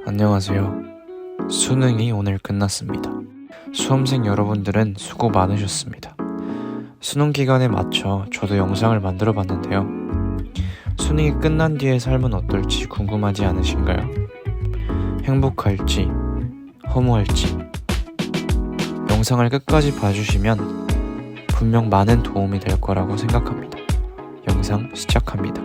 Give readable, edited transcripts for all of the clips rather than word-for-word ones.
안녕하세요. 수능이 오늘 끝났습니다. 수험생 여러분들은 수고 많으셨습니다. 수능 기간에 맞춰 저도 영상을 만들어 봤는데요. 수능이 끝난 뒤의 삶은 어떨지 궁금하지 않으신가요? 행복할지, 허무할지. 영상을 끝까지 봐주시면 분명 많은 도움이 될 거라고 생각합니다. 영상 시작합니다.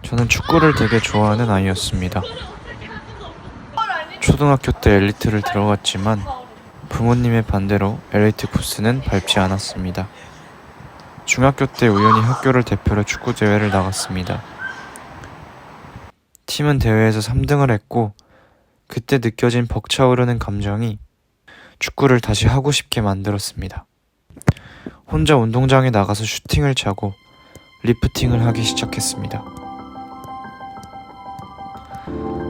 저는 축구를 되게 좋아하는 아이였습니다. 초등학교 때 엘리트를 들어갔지만 부모님의 반대로 엘리트 코스는 밟지 않았습니다. 중학교 때 우연히 학교를 대표로 축구 대회를 나갔습니다. 팀은 대회에서 3등을 했고 그때 느껴진 벅차오르는 감정이 축구를 다시 하고 싶게 만들었습니다. 혼자 운동장에 나가서 슈팅을 차고 리프팅을 하기 시작했습니다.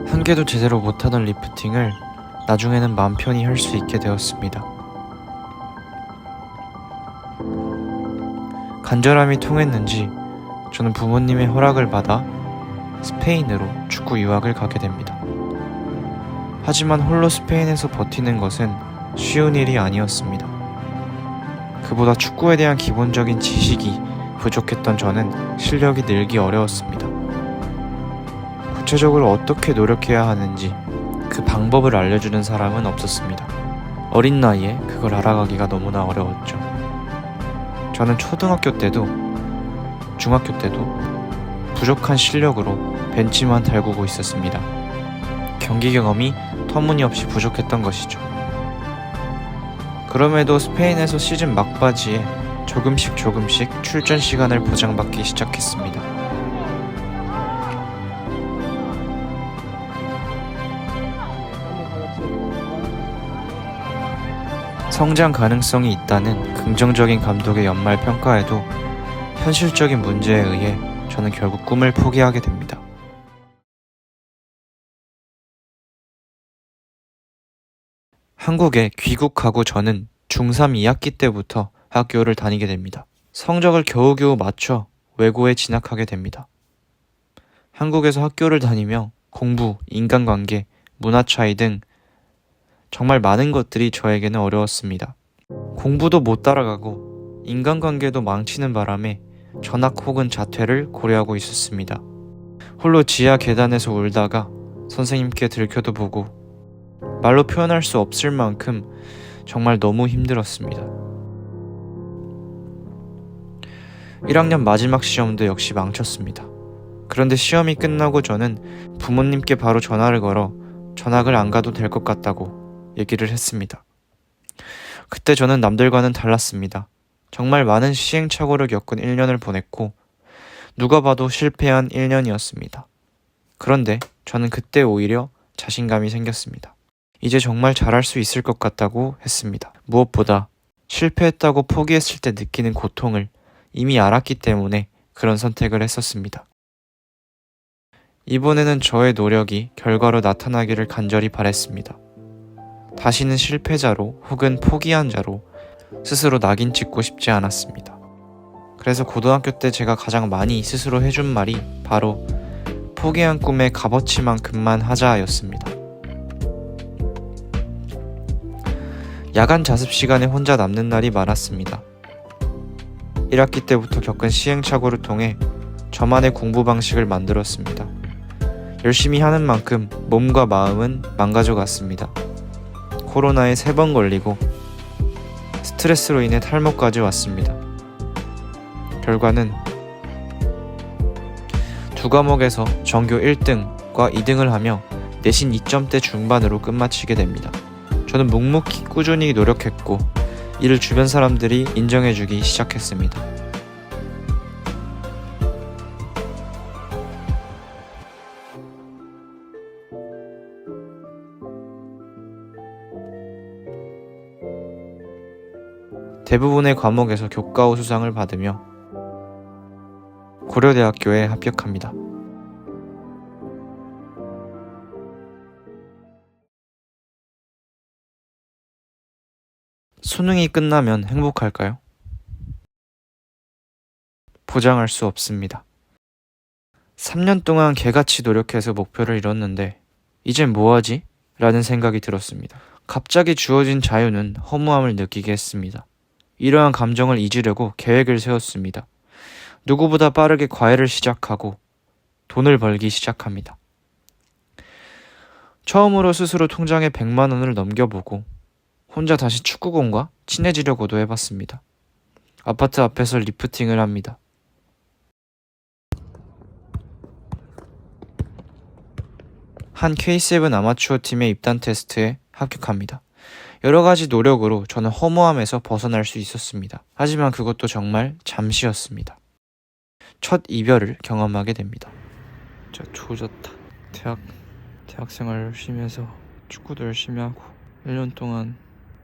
한 개도 제대로 못하던 리프팅을 나중에는 맘 편히 할 수 있게 되었습니다. 간절함이 통했는지 저는 부모님의 허락을 받아 스페인으로 축구 유학을 가게 됩니다. 하지만 홀로 스페인에서 버티는 것은 쉬운 일이 아니었습니다. 그보다 축구에 대한 기본적인 지식이 부족했던 저는 실력이 늘기 어려웠습니다. 구체적으로 어떻게 노력해야 하는지 그 방법을 알려주는 사람은 없었습니다. 어린 나이에 그걸 알아가기가 너무나 어려웠죠. 저는 초등학교 때도 중학교 때도 부족한 실력으로 벤치만 달구고 있었습니다. 경기 경험이 터무니없이 부족했던 것이죠. 그럼에도 스페인에서 시즌 막바지에 조금씩 출전 시간을 보장받기 시작했습니다. 성장 가능성이 있다는 긍정적인 감독의 연말 평가에도 현실적인 문제에 의해 저는 결국 꿈을 포기하게 됩니다. 한국에 귀국하고 저는 중3 2학기 때부터 학교를 다니게 됩니다. 성적을 겨우겨우 맞춰 외고에 진학하게 됩니다. 한국에서 학교를 다니며 공부, 인간관계, 문화 차이 등 정말 많은 것들이 저에게는 어려웠습니다. 공부도 못 따라가고 인간관계도 망치는 바람에 전학 혹은 자퇴를 고려하고 있었습니다. 홀로 지하 계단에서 울다가 선생님께 들켜도 보고 말로 표현할 수 없을 만큼 정말 너무 힘들었습니다. 1학년 마지막 시험도 역시 망쳤습니다. 그런데 시험이 끝나고 저는 부모님께 바로 전화를 걸어 전학을 안 가도 될 것 같다고 얘기를 했습니다. 그때 저는 남들과는 달랐습니다. 정말 많은 시행착오를 겪은 1년을 보냈고 누가 봐도 실패한 1년이었습니다. 그런데 저는 그때 오히려 자신감이 생겼습니다. 이제 정말 잘할 수 있을 것 같다고 했습니다. 무엇보다 실패했다고 포기했을 때 느끼는 고통을 이미 알았기 때문에 그런 선택을 했었습니다. 이번에는 저의 노력이 결과로 나타나기를 간절히 바랬습니다. 다시는 실패자로 혹은 포기한 자로 스스로 낙인 찍고 싶지 않았습니다. 그래서 고등학교 때 제가 가장 많이 스스로 해준 말이 바로 포기한 꿈의 값어치만큼만 하자였습니다. 야간 자습 시간에 혼자 남는 날이 많았습니다. 1학기 때부터 겪은 시행착오를 통해 저만의 공부 방식을 만들었습니다. 열심히 하는 만큼 몸과 마음은 망가져갔습니다. 코로나에 3번 걸리고 스트레스로 인해 탈모까지 왔습니다. 결과는 2과목에서 전교 1등과 2등을 하며 내신 2점대 중반으로 끝마치게 됩니다. 저는 묵묵히 꾸준히 노력했고 이를 주변 사람들이 인정해주기 시작했습니다. 대부분의 과목에서 교과우 수상을 받으며 고려대학교에 합격합니다. 수능이 끝나면 행복할까요? 보장할 수 없습니다. 3년 동안 개같이 노력해서 목표를 이뤘는데 이젠 뭐하지? 라는 생각이 들었습니다. 갑자기 주어진 자유는 허무함을 느끼게 했습니다. 이러한 감정을 잊으려고 계획을 세웠습니다. 누구보다 빠르게 과외를 시작하고 돈을 벌기 시작합니다. 처음으로 스스로 통장에 100만 원을 넘겨보고 혼자 다시 축구공과 친해지려고도 해봤습니다. 아파트 앞에서 리프팅을 합니다. 한 K7 아마추어 팀의 입단 테스트에 합격합니다. 여러 가지 노력으로 저는 허무함에서 벗어날 수 있었습니다. 하지만 그것도 정말 잠시였습니다. 첫 이별을 경험하게 됩니다. 진짜 조졌다. 대학생활 열심히 해서 축구도 열심히 하고 1년 동안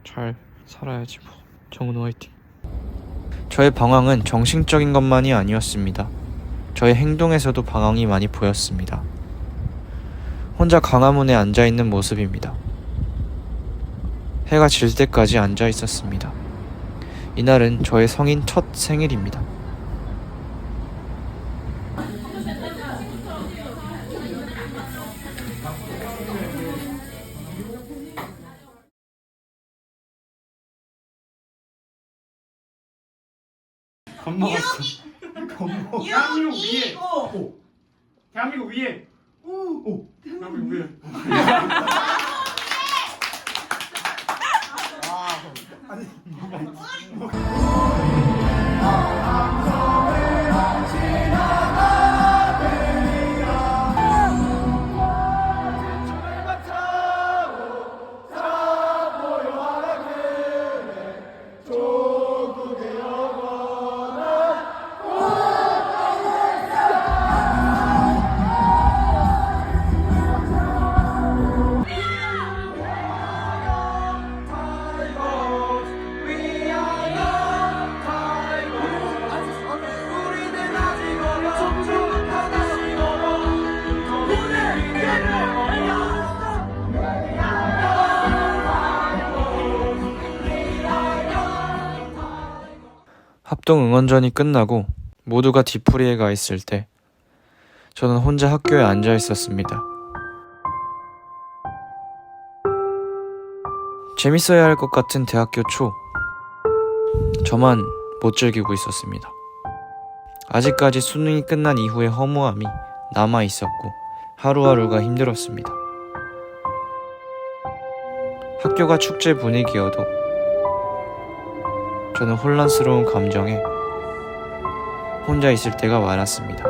잘 살아야지 뭐. 정은호 화이팅. 저의 방황은 정신적인 것만이 아니었습니다. 저의 행동에서도 방황이 많이 보였습니다. 혼자 광화문에 앉아있는 모습입니다. 해가 질 때까지 앉아있었습니다. 이날은 저의 성인 첫 생일입니다. 대한민국 위에 오. 대한민국 위에 오. 대한민국 위에 합동 응원전이 끝나고 모두가 뒤풀이에 가 있을 때 저는 혼자 학교에 앉아 있었습니다. 재밌어야 할 것 같은 대학교 초, 저만 못 즐기고 있었습니다. 아직까지 수능이 끝난 이후의 허무함이 남아 있었고 하루하루가 힘들었습니다. 학교가 축제 분위기여도 저는 혼란스러운 감정에 혼자 있을 때가 많았습니다.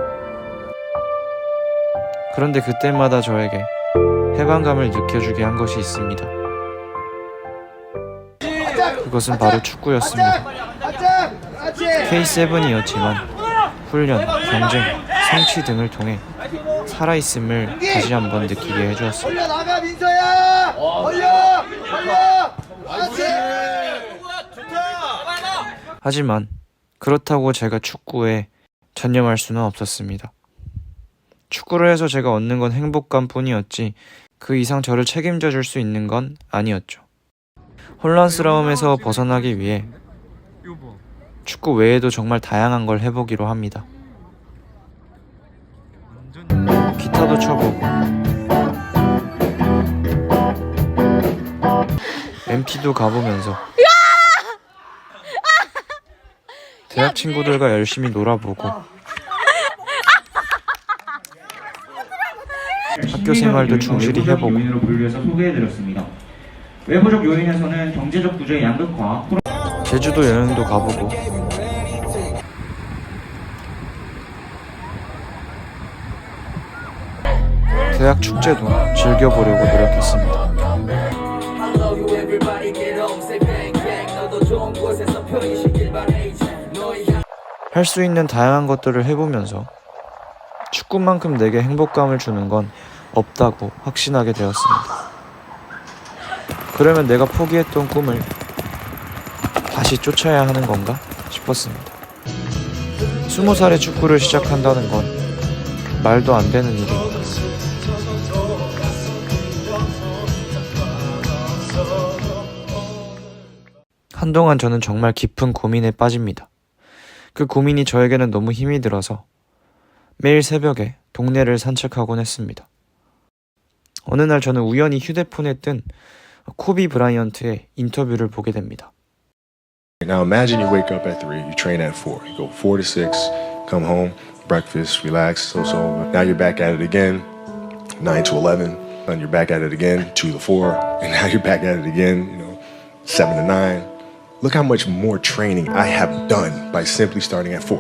그런데 그때마다 저에게 해방감을 느껴주게 한 것이 있습니다. 그것은 바로 축구였습니다. K7이었지만 훈련, 경쟁, 성취 등을 통해 살아있음을 다시 한번 느끼게 해주었습니다. 나가 민서야! 올려! 그렇지! 하지만 그렇다고 제가 축구에 전념할 수는 없었습니다. 축구를 해서 제가 얻는 건 행복감 뿐이었지 그 이상 저를 책임져 줄 수 있는 건 아니었죠. 혼란스러움에서 벗어나기 위해 축구 외에도 정말 다양한 걸 해보기로 합니다. 기타도 쳐보고 MT도 가보면서 대학 친구들과 열심히 놀아보고 학교 생활도 충실히 해보고 요인으로 분류해서 소개해드렸습니다. 외부적 요인에서는 경제적 구조의 양극화, 제주도 여행도 가보고 대학 축제도 즐겨보려고 노력했습니다. 할 수 있는 다양한 것들을 해보면서 축구만큼 내게 행복감을 주는 건 없다고 확신하게 되었습니다. 그러면 내가 포기했던 꿈을 다시 쫓아야 하는 건가 싶었습니다. 20살에 축구를 시작한다는 건 말도 안 되는 일입니다. 한동안 저는 정말 깊은 고민에 빠집니다. 그 고민이 저에게는 너무 힘이 들어서 매일 새벽에 동네를 산책하곤 했습니다. 어느 날 저는 우연히 휴대폰에 뜬 코비 브라이언트의 인터뷰를 보게 됩니다. Now imagine you wake up at 3, you train at 4. You go 4 to 6, come home, breakfast, relax, so. Now you're back at it again, 9 to 11. And you're back at it again, 2 to 4. And now you're back at it again, 7 to 9. Look how much more training I have done by simply starting at 4.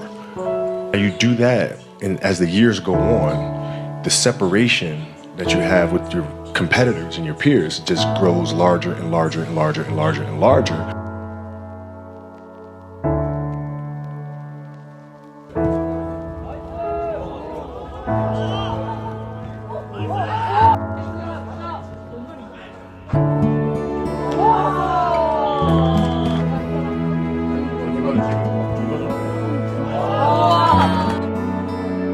And you do that, and as the years go on, the separation that you have with your competitors and your peers just grows larger and larger and larger and larger and larger.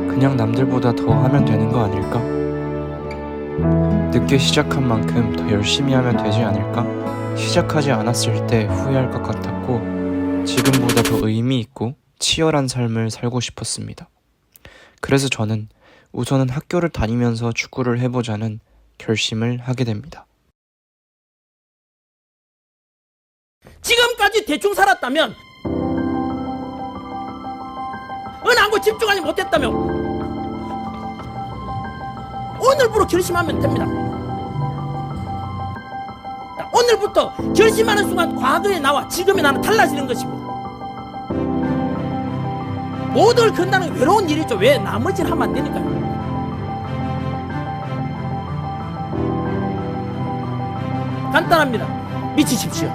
그냥 남들보다 더 하면 되는 거 아닐까? 늦게 시작한 만큼 더 열심히 하면 되지 않을까? 시작하지 않았을 때 후회할 것 같았고 지금보다 더 의미 있고 치열한 삶을 살고 싶었습니다. 그래서 저는 우선은 학교를 다니면서 축구를 해보자는 결심을 하게 됩니다. 지금까지 대충 살았다면, 어느 한 곳 집중하지 못했다면 오늘부로 결심하면 됩니다. 오늘부터 결심하는 순간 과거의 나와 지금의 나는 달라지는 것입니다. 모두를 건다는 게 외로운 일이죠. 왜 나머지를 하면 안 되니까요. 간단합니다. 미치십시오.